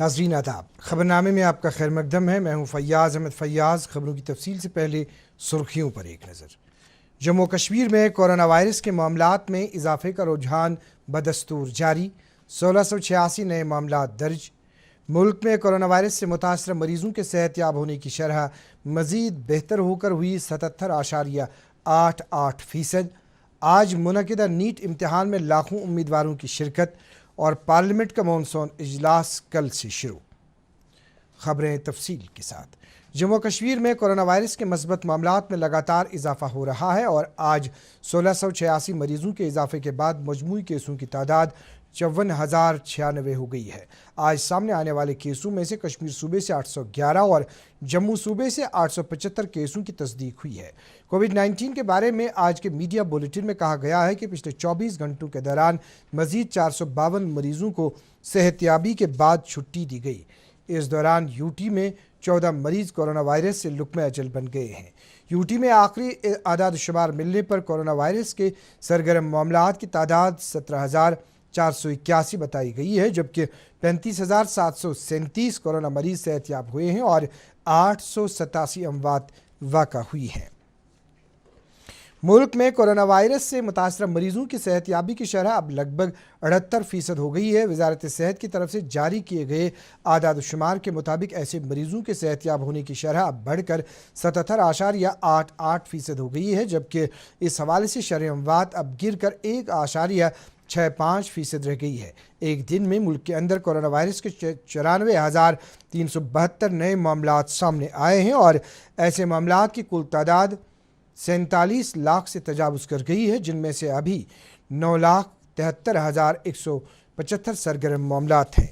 ناظرین آداب، خبرنامے میں آپ کا خیر مقدم ہے۔ میں ہوں فیاض احمد فیاض۔ خبروں کی تفصیل سے پہلے سرخیوں پر ایک نظر۔ جموں کشمیر میں کورونا وائرس کے معاملات میں اضافے کا رجحان بدستور جاری، 1686 نئے معاملات درج۔ ملک میں کورونا وائرس سے متاثرہ مریضوں کے صحت یاب ہونے کی شرح مزید بہتر ہو کر ہوئی 77.88%۔ آج منعقدہ نیٹ امتحان میں لاکھوں امیدواروں کی شرکت اور پارلیمنٹ کا مانسون اجلاس کل سے شروع۔ خبریں تفصیل کے ساتھ۔ جموں کشمیر میں کورونا وائرس کے مثبت معاملات میں لگاتار اضافہ ہو رہا ہے اور آج 1686 مریضوں کے اضافے کے بعد مجموعی کیسوں کی تعداد 54,096 ہو گئی ہے۔ آج سامنے آنے والے کیسوں میں سے کشمیر صوبے سے 811 اور جموں صوبے سے 875 کیسوں کی تصدیق ہوئی ہے۔ کووڈ 19 کے بارے میں آج کے میڈیا بلیٹن میں کہا گیا ہے کہ پچھلے 24 گھنٹوں کے دوران مزید 452 مریضوں کو صحتیابی کے بعد چھٹی دی گئی۔ اس دوران یوٹی میں 14 مریض کورونا وائرس سے لقمہ اجل بن گئے ہیں۔ یوٹی میں آخری اعداد و شمار ملنے پر کورونا وائرس کے سرگرم معاملات کی تعداد 17,481 بتائی گئی ہے، جبکہ 35,737 کورونا مریض صحت یاب ہوئے ہیں اور 887 اموات واقع ہوئی ہیں۔ ملک میں کورونا وائرس سے متاثرہ مریضوں کی صحت یابی کی شرح اب لگ بھگ 78% ہو گئی ہے۔ وزارت صحت کی طرف سے جاری کیے گئے اعداد و شمار کے مطابق ایسے مریضوں کے صحت یاب ہونے کی شرح اب بڑھ کر 77.88% ہو گئی ہے، جبکہ اس حوالے سے شرح اموات اب گر کر 1.65% رہ گئی ہے۔ ایک دن میں ملک کے اندر کورونا وائرس کے 94,372 نئے معاملات سامنے آئے ہیں اور ایسے معاملات کی کل تعداد 47 لاکھ سے تجاوز کر گئی ہے، جن میں سے ابھی 9,73,175 سرگرم معاملات ہیں۔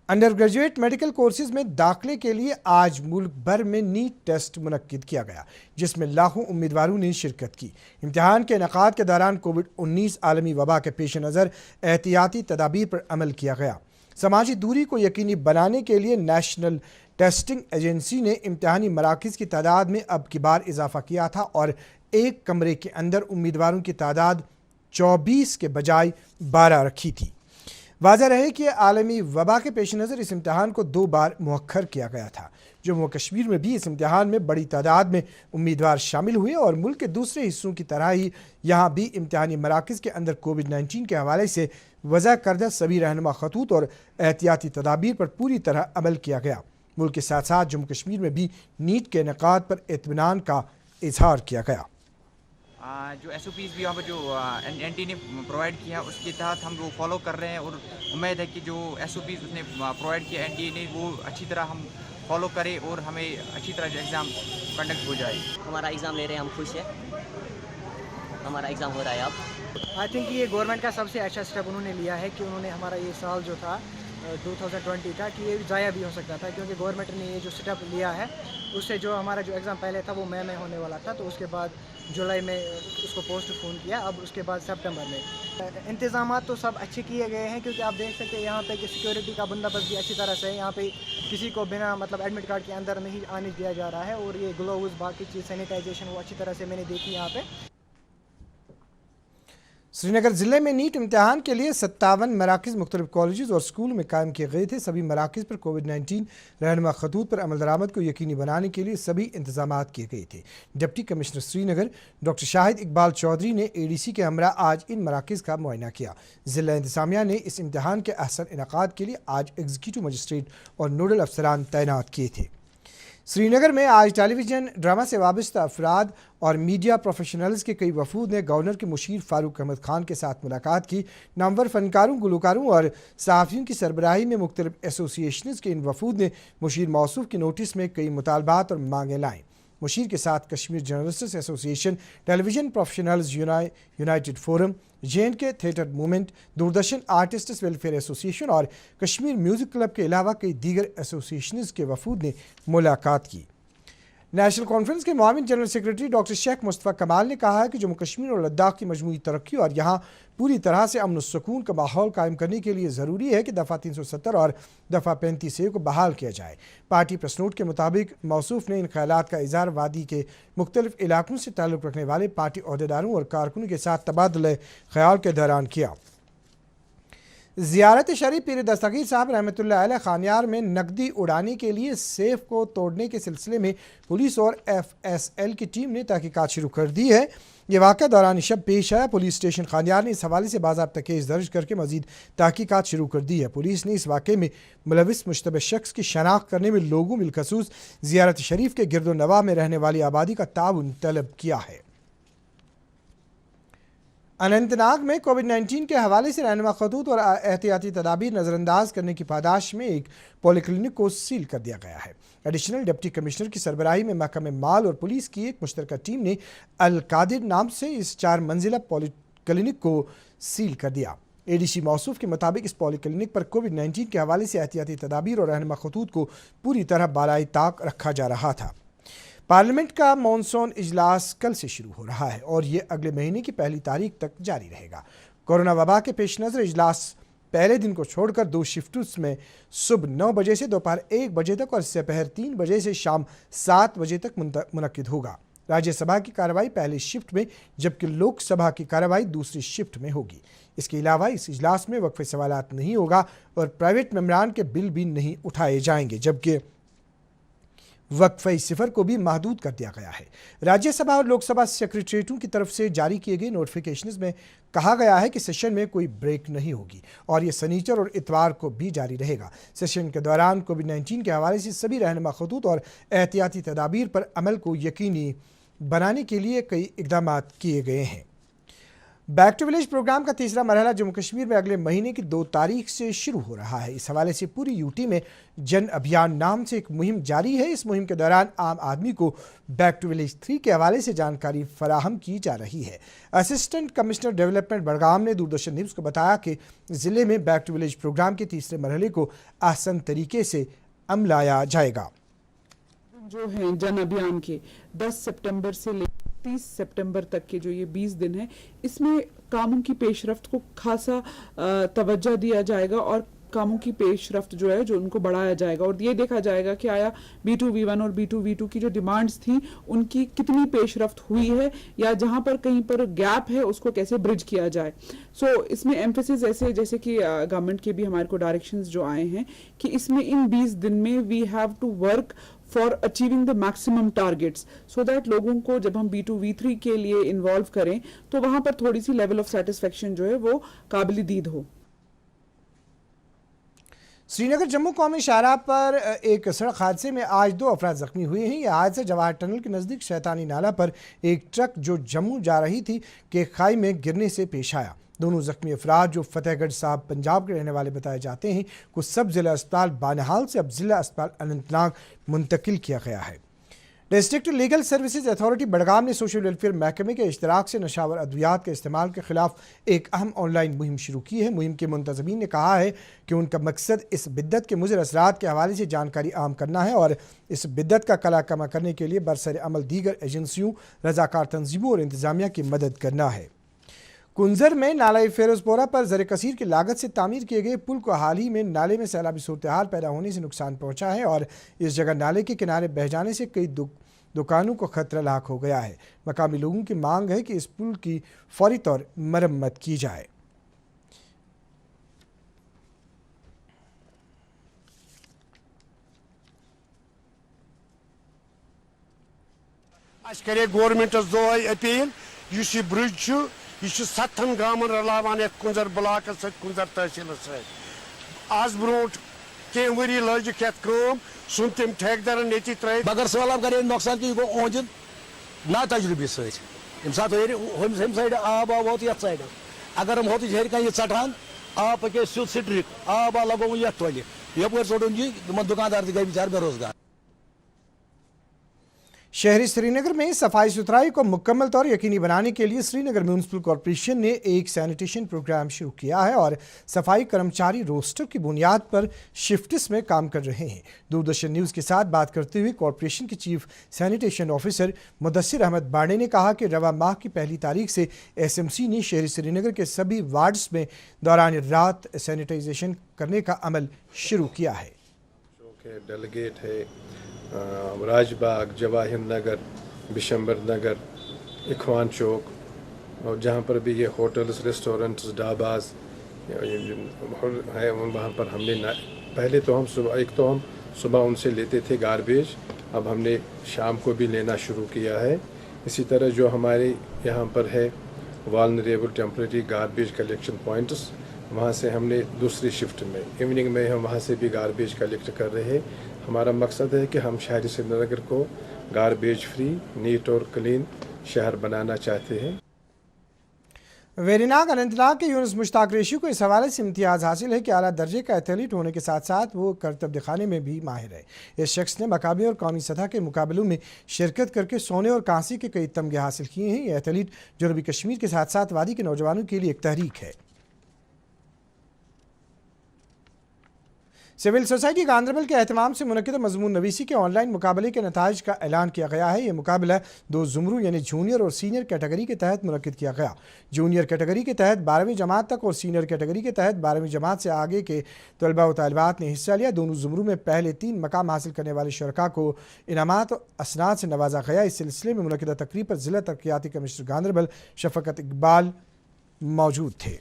انڈر گریجویٹ میڈیکل کورسز میں داخلے کے لیے آج ملک بھر میں نیٹ ٹیسٹ منعقد کیا گیا، جس میں لاکھوں امیدواروں نے شرکت کی۔ امتحان کے انعقاد کے دوران کووڈ-19 عالمی وبا کے پیش نظر احتیاطی تدابیر پر عمل کیا گیا۔ سماجی دوری کو یقینی بنانے کے لیے نیشنل ٹیسٹنگ ایجنسی نے امتحانی مراکز کی تعداد میں اب کی بار اضافہ کیا تھا اور ایک کمرے کے اندر امیدواروں کی تعداد 24 کے بجائے 12 رکھی تھی۔ واضح رہے کہ عالمی وبا کے پیش نظر اس امتحان کو 2 بار مؤخر کیا گیا تھا۔ جموں کشمیر میں بھی اس امتحان میں بڑی تعداد میں امیدوار شامل ہوئے اور ملک کے دوسرے حصوں کی طرح ہی یہاں بھی امتحانی مراکز کے اندر کووڈ 19 کے حوالے سے وضع کردہ سبھی رہنما خطوط اور احتیاطی تدابیر پر پوری طرح عمل کیا گیا۔ ملک کے ساتھ ساتھ جموں کشمیر میں بھی نیٹ کے انعقاد پر اطمینان کا اظہار کیا گیا۔ جو ایس او پیز بھی یہاں پر جو این ٹی نے پرووائڈ کیا اس کے تحت ہم وہ فالو کر رہے ہیں اور امید ہے کہ جو ایس او پیز اس نے پرووائڈ کیا این ٹی نے وہ اچھی طرح ہم فالو کرے اور ہمیں اچھی طرح جو ایگزام کنڈکٹ ہو جائے۔ ہمارا ایگزام لے رہے ہیں، ہم خوش ہیں، ہمارا ایگزام ہو رہا ہے اب۔ آئی تھنک یہ گورنمنٹ کا سب سے اچھا اسٹیپ انہوں نے لیا ہے کہ انہوں نے ہمارا یہ سال جو تھا 2020 کا کہ یہ ضائع بھی ہو سکتا تھا، کیونکہ گورنمنٹ نے یہ جو اسٹیپ لیا ہے اس سے جو ہمارا جو ایگزام پہلے تھا وہ مئی میں ہونے والا تھا، تو اس کے بعد جولائی میں اس کو پوسٹ فون کیا، اب اس کے بعد سپٹمبر میں۔ انتظامات تو سب اچھے کیے گئے ہیں، کیونکہ آپ دیکھ سکتے ہیں یہاں پہ کہ سیکورٹی کا بندوبست بھی اچھی طرح سے ہے۔ یہاں پہ کسی کو بنا ایڈمٹ کارڈ کے اندر نہیں آنے دیا جا رہا ہے، اور یہ گلوز باقی چیز سینیٹائزیشن وہ اچھی طرح سے میں نے دیکھی یہاں پہ۔ سری نگر ضلع میں نیٹ امتحان کے لیے 57 مراکز مختلف کالجز اور سکولوں میں قائم کیے گئے تھے۔ سبھی مراکز پر کووڈ 19 رہنما خطوط پر عمل درآمد کو یقینی بنانے کے لیے سبھی انتظامات کیے گئے تھے۔ ڈپٹی کمشنر سری نگر ڈاکٹر شاہد اقبال چودھری نے اے ڈی سی کے ہمراہ آج ان مراکز کا معائنہ کیا۔ ضلع انتظامیہ نے اس امتحان کے احسن انعقاد کے لیے آج ایگزیکٹو مجسٹریٹ اور نوڈل افسران تعینات کیے تھے۔ سری نگر میں آج ٹیلی ویژن ڈرامہ سے وابستہ افراد اور میڈیا پروفیشنلز کے کئی وفود نے گورنر کے مشیر فاروق احمد خان کے ساتھ ملاقات کی۔ نامور فنکاروں، گلوکاروں اور صحافیوں کی سربراہی میں مختلف ایسوسی ایشنز کے ان وفود نے مشیر موصوف کے نوٹس میں کئی مطالبات اور مانگیں لائیں۔ مشیر کے ساتھ Kashmir journalists association, television professionals united forum, JNK theatre movement, Doordarshan artists welfare association اور کشمیر میوزک کلب کے علاوہ کئی دیگر ایسوسی ایشنز کے وفود نے ملاقات کی۔ نیشنل کانفرنس کے معاون جنرل سیکرٹری ڈاکٹر شیخ مصطفیٰ کمال نے کہا ہے کہ جموں کشمیر اور لداخ کی مجموعی ترقی اور یہاں پوری طرح سے امن و سکون کا ماحول قائم کرنے کے لیے ضروری ہے کہ دفعہ 370 اور دفعہ 35A کو بحال کیا جائے۔ پارٹی پریس نوٹ کے مطابق موصوف نے ان خیالات کا اظہار وادی کے مختلف علاقوں سے تعلق رکھنے والے پارٹی عہدیداروں اور کارکنوں کے ساتھ تبادلہ خیال کے دوران کیا۔ ज़ियारत शरीफ पीर दस्तगीर साहब रहमतुल्लाह अलैह खानियार में नकदी उड़ाने के लिए सेफ को तोड़ने के सिलसिले में पुलिस और FSL की टीम ने तहकीकात शुरू कर दी है। ये वाक़या दौरान शब पेश आया। पुलिस स्टेशन खानियार ने इस हवाले से बाज़ाब्ता केस दर्ज करके मज़ीद तहकीकात शुरू कर दी है। पुलिस ने इस वाक़े में मुलविस मुश्तबह शख्स की शनाख्त करने में लोगों बिलखसूस ज़ियारत शरीफ के गिरदो नवाह में रहने वाली आबादी का ताउन तलब किया है। अनंतनाग में कोविड-19 के हवाले से रहनुमा खतूत और एहतियाती तदाबीर नज़रअंदाज करने की पादाश में एक पॉलीक्लिनिक को सील कर दिया गया है। एडिशनल डिप्टी कमिश्नर की सरबराही में महकमे माल और पुलिस की एक मुश्तरका टीम ने अल कादिर नाम से इस 4 मंजिला पॉलीक्लिनिक को सील कर दिया। ADC मौसूफ के मुताबिक इस पॉलीक्लिनिक पर कोविड-19 के हवाले से एहतियाती तदाबीर और रहनुमा खतूत को पूरी तरह बालाई ताक रखा जा रहा था। पार्लियामेंट का मॉनसून इजलास कल से शुरू हो रहा है और ये अगले महीने की 1 तारीख तक जारी रहेगा। कोरोना वबा के पेश नज़र इजलास पहले दिन को छोड़कर 2 शिफ्ट्स में सुबह 9 बजे से दोपहर 1 बजे तक और दोपहर 3 बजे से शाम 7 बजे तक मुनक्किद होगा। राज्यसभा की कार्रवाई पहली शिफ्ट में जबकि लोकसभा की कार्रवाई दूसरी शिफ्ट में होगी। इसके अलावा इस इजलास में वक्फे सवालात नहीं होगा और प्राइवेट मेंबरान के बिल भी नहीं उठाए जाएंगे, जबकि वक्फे सिफर को भी महदूद कर दिया गया है। राज्यसभा और लोकसभा सेक्रेटरीटों की तरफ से जारी किए गए नोटिफिकेशंस में कहा गया है कि सेशन में कोई ब्रेक नहीं होगी और ये शनिचर और इतवार को भी जारी रहेगा। सेशन के दौरान कोविड-19 के हवाले से सभी रहनुमा खतूत और एहतियाती तदाबीर पर अमल को यकीनी बनाने के लिए कई इकदाम किए गए हैं। बैक टू विलेज प्रोग्राम का तीसरा मरहला जम्मू कश्मीर में अगले महीने की 2 तारीख से शुरू हो रहा है। इस हवाले से पूरी यूटी में जन अभियान नाम से एक मुहिम जारी है। इस मुहिम के दौरान आम आदमी को बैक टू विलेज 3 के हवाले से जानकारी फराहम की जा रही है। असिस्टेंट कमिश्नर डेवलपमेंट बड़गाम ने दूरदर्शन न्यूज़ को बताया कि ज़िले में बैक टू विलेज प्रोग्राम के तीसरे मरहले को आसान तरीके से अमलाया जाएगा। जो है जन अभियान के 10 सितंबर से 30 सितंबर तक के जो ये 20 दिन है, इसमें कामों की पेशरफ्त को खासा तवज्जो दिया जाएगा और कामों की पेशरफ्त जो है जो उनको बढ़ाया जाएगा और ये देखा जाएगा कि आया B2V1 और B2V2 की जो डिमांड्स थी उनकी कितनी पेशरफ्त हुई है या जहां पर कहीं पर गैप है उसको कैसे ब्रिज किया जाए। सो इसमें एम्फेसिस ऐसे जैसे कि गवर्नमेंट के भी हमारे को डायरेक्शंस जो आए हैं कि इसमें इन 20 दिन में we have to work for achieving the maximum targets so that लोगों को जब हम B2V3 के लिए इन्वॉल्व करें तो वहां पर थोड़ी सी लेवल ऑफ सेटिस्फेक्शन जो है वो काबिल दीद हो। श्रीनगर जम्मू कौमी शाहराह पर एक सड़क हादसे में आज 2 अफराद जख्मी हुए हैं। यह हादसा जवाहर टनल के नज़दीक शैतानी नाला पर एक ट्रक जो जम्मू जा रही थी के खाई में गिरने से पेश आया। दोनों जख्मी अफराद जो फतेहगढ़ साहब पंजाब के रहने वाले बताए जाते हैं को सब जिला अस्पताल बानहाल से अब जिला अस्पताल अनंतनाग मुंतकिल किया गया है। District legal services authority Budgam ने सोशल वेलफेयर महकमे के इश्तराक से नशावर अद्वियात के इस्तेमाल के खिलाफ एक अहम ऑनलाइन मुहिम शुरू की है। मुहिम के मुंतज़मीन ने कहा है कि उनका मकसद इस बिद्दत के मुज़र असरात के हवाले से जानकारी आम करना है और इस बिद्दत का कला कमा करने के लिए बरसर अमल दीगर एजेंसियों, रज़ाकार तंजीमों और इंतज़ामिया की मदद करना है। कुंजर में नाला फेरोजपोरा पर ज़र कसीर की लागत से तामीर किए गए पुल को हाल ही में नाले में सैलाबी सूरत हाल पैदा होने से नुकसान पहुंचा है और इस जगह नाले के किनारे बह जाने से कई दुकानों को खतरा लाक हो गया है। मकामी लोगों की मांग है कि इस पुल की फौरी तौर मरम्मत की जाए। गवर्नमेंटस दोय अपील यह ब्रिज यह 7 गामन रलावान कुंजर ब्लॉक कुंजर तहसील आज ब्रोट कह वरी लजिक सुन तम ठेकेदार ये त्रे बगर सवाल करे नौकसान की ओंज ना तजुर्बे सम साइड आब वो ये साइड अगर हम होती हर कह षटान आब पके सुद स्ट्रिक आब लगो ये तोल यप चोड़न यह दुकानदार गई बेचार बेरोजगार। शहरी श्रीनगर में सफाई सुथराई को मुकम्मल तौर यकीनी बनाने के लिए श्रीनगर म्यूनसिपल कॉरपोरेशन ने एक सैनिटेशन प्रोग्राम शुरू किया है और सफाई कर्मचारी रोस्टर की बुनियाद पर शिफ्ट्स में काम कर रहे हैं। दूरदर्शन न्यूज़ के साथ बात करते हुए कॉरपोरेशन के chief sanitation officer Mudassir Ahmad Bade ने कहा कि रवा माह की 1 तारीख से SMC ने शहरी श्रीनगर के सभी वार्ड्स में दौरान रात सैनिटाइजेशन करने का अमल शुरू किया है। डेलीगेट है राजबाग, जवाहिर नगर, बिशंबर नगर, इखवान चौक और जहाँ पर भी ये होटल्स, रेस्टोरेंट्स, ढाबाज है वहाँ पर हमने पहले तो हम सुबह उनसे लेते थे गारबेज, अब हमने शाम को भी लेना शुरू किया है। इसी तरह जो हमारे यहाँ पर है vulnerable temporary garbage collection points, वहाँ से हमने दूसरी शिफ्ट में इवनिंग में हम वहाँ से भी गारबेज कलेक्ट कर रहे हैं। हमारा मकसद है कि हम शहरी श्रीनगर को गारबेज फ्री, नीट और क्लीन शहर बनाना चाहते हैं। वेरीनाग अनंतनाग के यूनुस मुश्ताक रेशी को इस हवाले से इम्तियाज़ हासिल है कि आला दर्जे का एथलीट होने के साथ साथ वो करतब दिखाने में भी माहिर है। इस शख्स ने मकामी और कौमी सतह के मुकाबलों में शिरकत करके सोने और कांसी के कई तमगे हासिल किए हैं। ये एथलीट जनूबी कश्मीर के साथ साथ वादी के नौजवानों के लिए एक तहरीक है। सिविल सोसाइटी गांधरबल के एहतमाम से मुनक्किद मजमून नवीसी के ऑनलाइन मुकाबले के नताइज का ऐलान किया गया है। ये मुकाबला 2 ज़ुमरू यानी जूनियर और सीनियर कैटेगरी के तहत मुनक्किद किया गया। जूनियर कैटेगरी के तहत 12वीं जमात तक और सीनियर कैटेगरी के तहत 12वीं जमात से आगे के तलबा व तालिबात ने हिस्सा लिया। दोनों ज़ुमरू में पहले 3 मकाम हासिल करने वाले शरका को इनामात और असनाद से नवाजा गया। इस सिलसिले में मुनक्किदा तकरीब पर ज़िला तरक्याती कमिश्नर गांधरबल शफकत इकबाल मौजूद थे।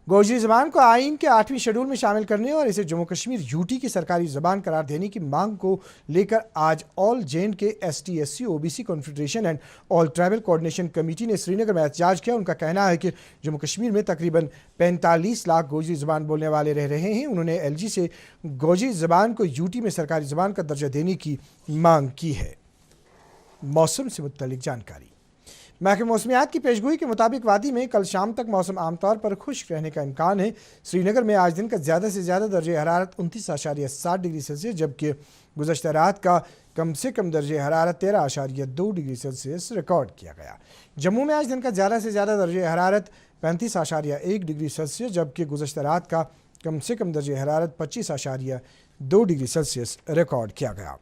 गोजरी ज़बान को आइन के 8वें शेड्यूल में शामिल करने और इसे जम्मू कश्मीर यूटी की सरकारी ज़बान करार देने की मांग को लेकर आज ऑल जेएंड के ST/SC OBC confederation and all tribal coordination committee ने श्रीनगर में एहतजाज किया। उनका कहना है कि जम्मू कश्मीर में तकरीबन 45 लाख गोजरी ज़बान बोलने वाले रह रहे हैं। उन्होंने LG से गोजरी ज़बान को यूटी में सरकारी ज़बान का दर्जा देने की मांग की है। मौसम से मुतल्लिक जानकारी। महकमे मौसमियात की पेशगोई के मुताबिक वादी में कल शाम तक मौसम आमतौर पर खुश्क रहने का इम्कान है। श्रीनगर में आज दिन का ज़्यादा से ज़्यादा दर्जे हरारत 29.7 डिग्री सेल्सियस, जबकि गुज़श्ता रात का कम से कम दर्जे हरारत 13.2 डिग्री सेल्सियस रिकॉर्ड किया गया। जम्मू में आज दिन का ज़्यादा से ज़्यादा दर्जे हरारत 35.1 डिग्री सेल्सियस, जबकि गुज़श्ता रात का कम से कम दर्जे हरारत 25.2 डिग्री सेल्सियस रिकॉर्ड किया गया।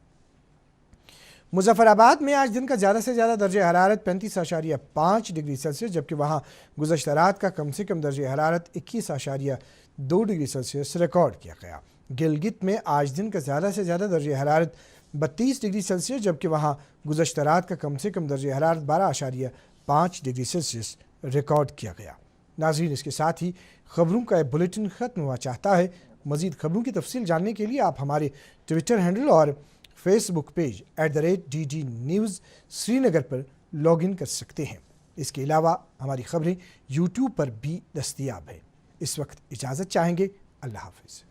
मुजफ्फराबाद में आज दिन का ज़्यादा से ज़्यादा दर्जे हरारत 35.5 डिग्री सेल्सियस, जबकि वहाँ गुज़श्ता रात का कम से कम दर्जे हरारत 21.2 डिग्री सेल्सियस रिकॉर्ड किया गया। गिलगित में आज दिन का ज़्यादा से ज़्यादा दर्जे हरारत 32 डिग्री सेल्सियस, जबकि वहाँ गुज़श्ता रात का कम से कम दर्जे हरारत 12.5 डिग्री सेल्सियस रिकॉर्ड किया गया। नाज़रीन, इसके साथ ही ख़बरों का बुलेटिन ख़त्म हुआ चाहता है। मज़ीद ख़बरों की तफसील जानने के लिए आप हमारे ट्विटर हैंडल और Facebook page @DD news Srinagar पर लॉगिन कर सकते हैं। इसके अलावा हमारी ख़बरें यूट्यूब पर भी दस्तयाब हैं। इस वक्त इजाज़त चाहेंगे। अल्लाह हाफ़िज़।